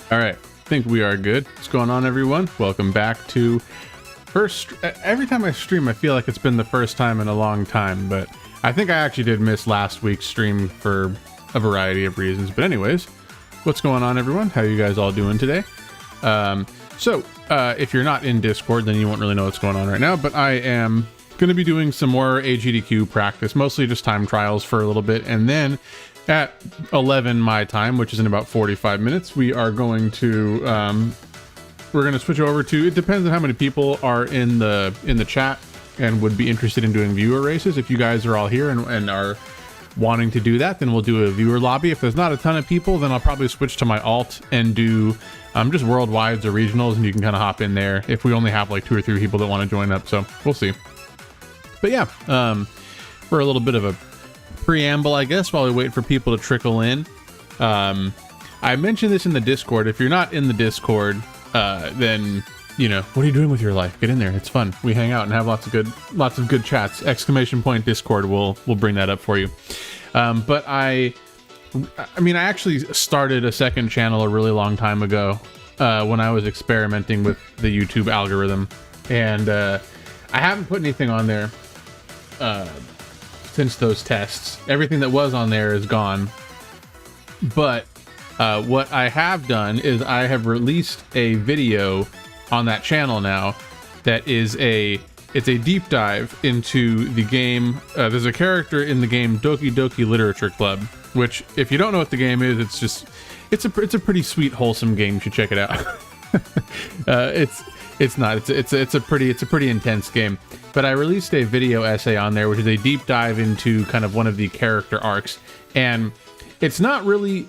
All right, I think we are good. What's going on, everyone? Welcome back to every time I stream, I feel like it's been the first time in a long time, but I think I actually did miss last week's stream for a variety of reasons. But anyways, what's going on, everyone? How you guys all doing today? If you're not in Discord, then you won't really know what's going on right now, but I am going to be doing some more AGDQ practice, mostly just time trials for a little bit, and then at 11 my time, which is in about 45 minutes, we are going to we're going to switch over to, it depends on how many people are in the chat and would be interested in doing viewer races. If you guys are all here and are wanting to do that, then we'll do a viewer lobby. If there's not a ton of people, then I'll probably switch to my alt and do just worldwides or regionals, and you can kind of hop in there if we only have like 2 or 3 people that want to join up. So we'll see. But yeah, for a little bit of a preamble, I guess, while we wait for people to trickle in. I mentioned this in the Discord. If you're not in the Discord, then, you know, what are you doing with your life? Get in there. It's fun. We hang out and have lots of good chats. ! Discord will bring that up for you. But I mean, I actually started a second channel a really long time ago, when I was experimenting with the YouTube algorithm, and I haven't put anything on there since those tests. Everything that was on there is gone. But what I have done is I have released a video on that channel now that is it's a deep dive into the game. There's a character in the game Doki Doki Literature Club, which, if you don't know what the game is, it's a pretty sweet, wholesome game. You should check it out. It's a pretty intense game. But I released a video essay on there, which is a deep dive into kind of one of the character arcs, and it's not really,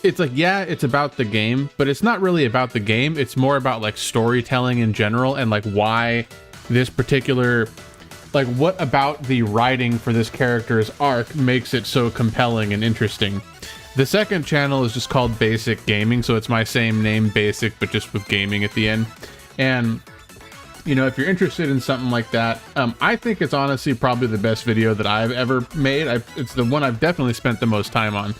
it's like, yeah, it's about the game, but it's not really about the game. It's more about like storytelling in general, and like why this particular, like what about the writing for this character's arc makes it so compelling and interesting. The second channel is just called Basic Gaming, so it's my same name, Basic, but just with gaming at the end. And, you know, if you're interested in something like that, I think it's honestly probably the best video that I've ever made. It's the one I've definitely spent the most time on.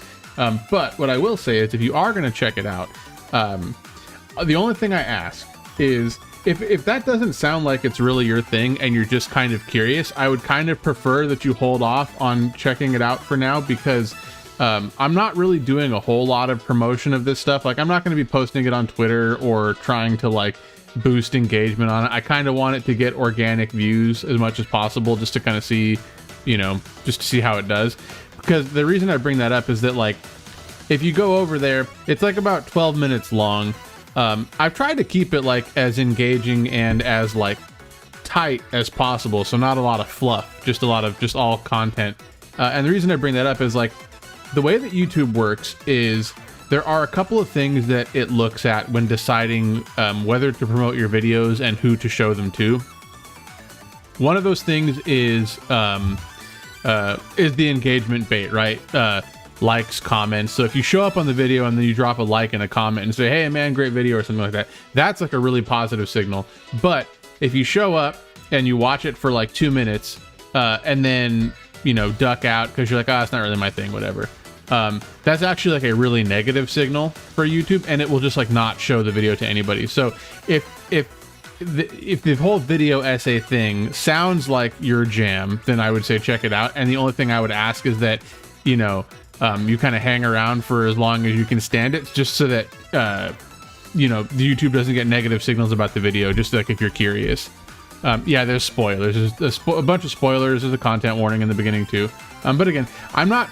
But what I will say is, if you are going to check it out, the only thing I ask is, if that doesn't sound like it's really your thing and you're just kind of curious, I would kind of prefer that you hold off on checking it out for now, because I'm not really doing a whole lot of promotion of this stuff. Like, I'm not going to be posting it on Twitter or trying to like boost engagement on it. I kind of want it to get organic views as much as possible, just to kind of see, you know, just to see how it does. Because the reason I bring that up is that, like, if you go over there, it's like about 12 minutes long. I've tried to keep it like as engaging and as like tight as possible, so not a lot of fluff, just a lot of just all content. And the reason I bring that up is, like, the way that YouTube works is there are a couple of things that it looks at when deciding whether to promote your videos and who to show them to. One of those things is the engagement bait, right? Likes, comments. So if you show up on the video and then you drop a like and a comment and say, hey man, great video, or something like that, that's like a really positive signal. But if you show up and you watch it for like 2 minutes and then, you know, duck out because you're like, oh, it's not really my thing, whatever, that's actually like a really negative signal for YouTube, and it will just like not show the video to anybody. So if the whole video essay thing sounds like your jam, then I would say check it out. And the only thing I would ask is that, you know, you kind of hang around for as long as you can stand it, just so that, you know, the YouTube doesn't get negative signals about the video, just like if you're curious. Yeah, there's spoilers. There's a bunch of spoilers. There's a content warning in the beginning too. But again, I'm not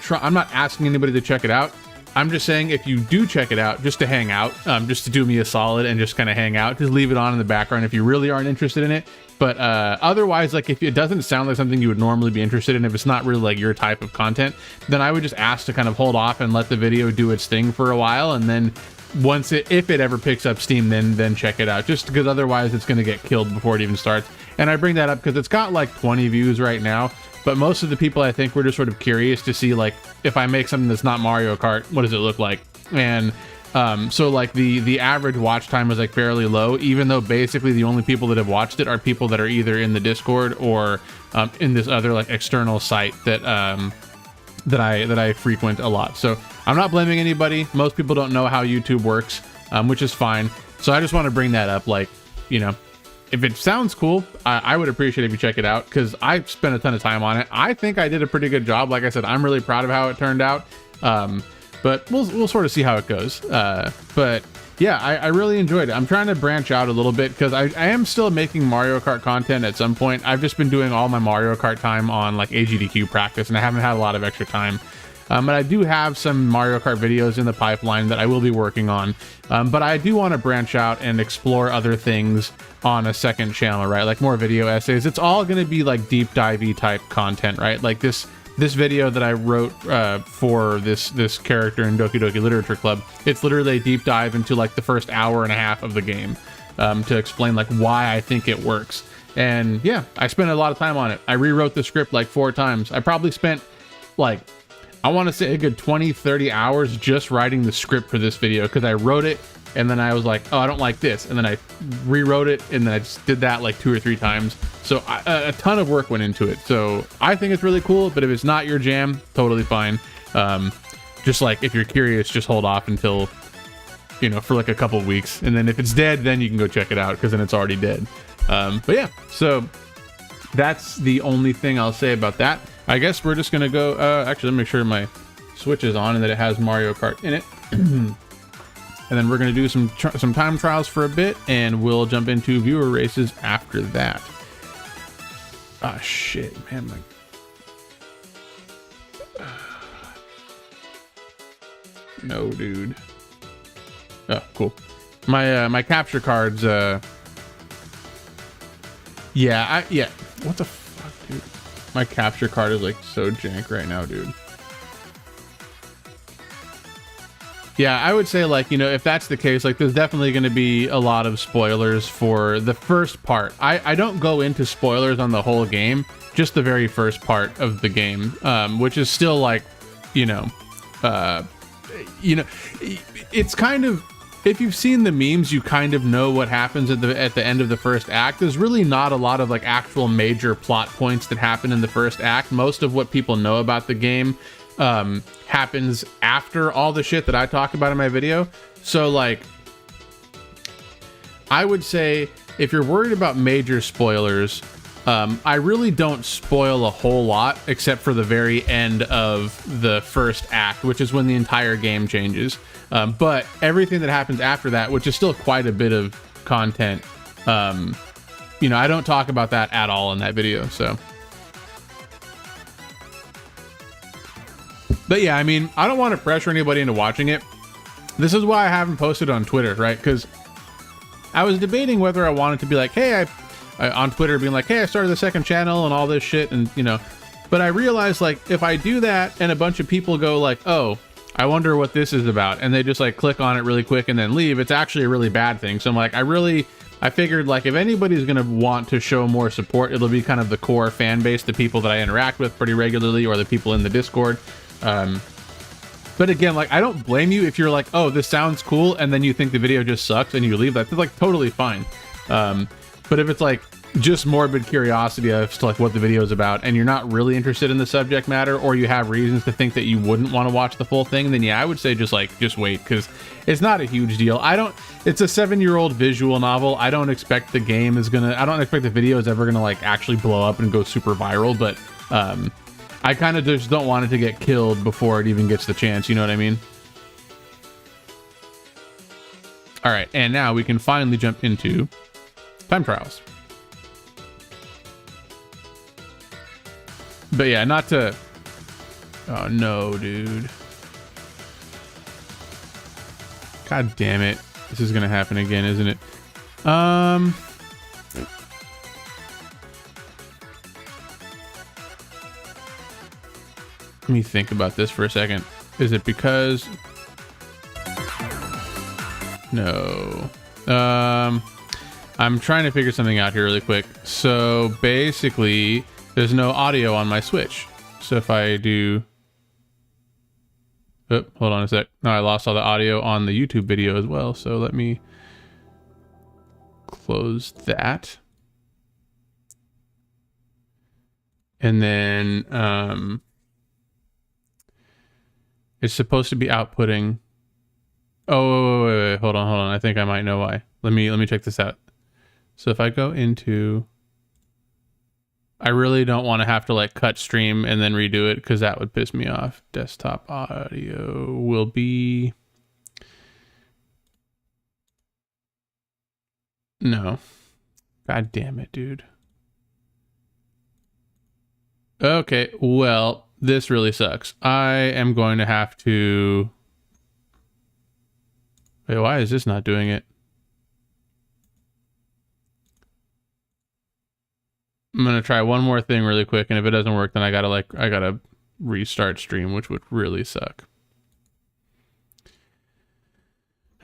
asking anybody to check it out. I'm just saying, if you do check it out, just to hang out, just to do me a solid and just kind of hang out, just leave it on in the background if you really aren't interested in it. But otherwise, like, if it doesn't sound like something you would normally be interested in, if it's not really like your type of content, then I would just ask to kind of hold off and let the video do its thing for a while, and then once if it ever picks up steam, then check it out, just because otherwise it's going to get killed before it even starts. And I bring that up because it's got like 20 views right now, but most of the people, I think, were just sort of curious to see, like, if I make something that's not Mario Kart, what does it look like? And so like the average watch time was like fairly low, even though basically the only people that have watched it are people that are either in the Discord or in this other like external site that that I frequent a lot. So I'm not blaming anybody. Most people don't know how YouTube works. which is fine. So I just want to bring that up. Like, you know, if it sounds cool, I would appreciate if you check it out, because I spent a ton of time on it. I think I did a pretty good job. Like I said, I'm really proud of how it turned out. But we'll sort of see how it goes. But yeah, I really enjoyed it. I'm trying to branch out a little bit, because I am still making Mario Kart content at some point. I've just been doing all my Mario Kart time on like AGDQ practice, and I haven't had a lot of extra time. But I do have some Mario Kart videos in the pipeline that I will be working on. But I do want to branch out and explore other things on a second channel, right? Like more video essays. It's all going to be like deep dive-y type content, right? Like this video that I wrote for this character in Doki Doki Literature Club, it's literally a deep dive into like the first hour and a half of the game, to explain like why I think it works. And yeah, I spent a lot of time on it. I rewrote the script like 4 times. I probably spent like, I want to say a good 20-30 hours just writing the script for this video, because I wrote it and then I was like, oh, I don't like this, and then I rewrote it, and then I just did that like 2 or 3 times. So a ton of work went into it. So I think it's really cool, but if it's not your jam, totally fine. Just like, if you're curious, just hold off until, you know, for like a couple weeks, and then if it's dead, then you can go check it out, because then it's already dead. But yeah, so that's the only thing I'll say about that. I guess we're just gonna go, actually, let me make sure my Switch is on and that it has Mario Kart in it. And then we're gonna do some time trials for a bit, and we'll jump into viewer races after that. Ah, shit, man, no, dude. Oh, cool. My capture cards, yeah, what the fuck, dude? My capture card is like so jank right now, dude. Yeah, I would say, like, you know, if that's the case, like, there's definitely going to be a lot of spoilers for the first part. I don't go into spoilers on the whole game, just the very first part of the game, which is still like, it's kind of, if you've seen the memes, you kind of know what happens at the end of the first act. There's really not a lot of like actual major plot points that happen in the first act. Most of what people know about the game happens after all the shit that I talk about in my video. So like, I would say if you're worried about major spoilers, I really don't spoil a whole lot except for the very end of the first act, which is when the entire game changes. But everything that happens after that, which is still quite a bit of content, I don't talk about that at all in that video. So, but yeah, I mean, I don't want to pressure anybody into watching it. This is why I haven't posted on Twitter, right? Because I was debating whether I wanted to be like, hey, I on Twitter being like, hey, I started the second channel and all this shit, and but I realized, like, if I do that and a bunch of people go like, oh, I wonder what this is about, and they just like click on it really quick and then leave, it's actually a really bad thing. So I'm like, I figured, like, if anybody's gonna want to show more support, it'll be kind of the core fan base, the people that I interact with pretty regularly, or the people in the Discord. But again, like, I don't blame you if you're like, oh, this sounds cool, and then you think the video just sucks and you leave. That's like totally fine. But if it's like just morbid curiosity as to like what the video is about, and you're not really interested in the subject matter, or you have reasons to think that you wouldn't want to watch the full thing, then yeah, I would say just wait, because it's not a huge deal. It's a 7-year-old visual novel. I don't expect the video is ever gonna like actually blow up and go super viral, but I kind of just don't want it to get killed before it even gets the chance, you know what I mean? All right, and now we can finally jump into time trials. But yeah, not to... Oh no, dude. God damn it. This is gonna happen again, isn't it? Let me think about this for a second. Is it because... No. I'm trying to figure something out here really quick. So basically, there's no audio on my Switch. So if I do... Oh, hold on a sec. No, I lost all the audio on the YouTube video as well. So let me close that. And then it's supposed to be outputting Oh, wait, hold on. I think I might know why. Let me check this out. So if I go into, I really don't want to have to like cut stream and then redo it because that would piss me off. Desktop audio will be, no. God damn it, dude. Okay, well, this really sucks. I am going to have to, wait, why is this not doing it? I'm gonna try one more thing really quick, and if it doesn't work, then I gotta restart stream, which would really suck.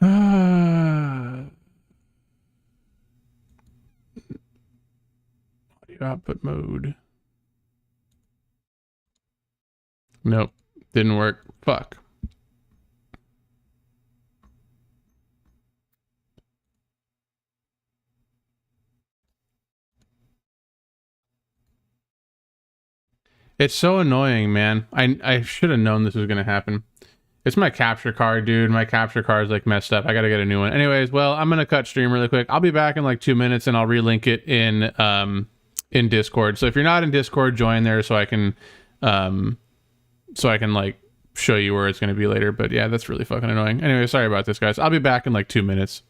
Audio output mode. Nope, didn't work. Fuck. It's so annoying, man. I should have known this was gonna happen. It's my capture card, dude. My capture card is like messed up. I gotta get a new one. Anyways, well, I'm gonna cut stream really quick. I'll be back in like 2 minutes, and I'll relink it in Discord. So if you're not in Discord, join there so I can like show you where it's gonna be later. But yeah, that's really fucking annoying. Anyway, sorry about this, guys. I'll be back in like 2 minutes.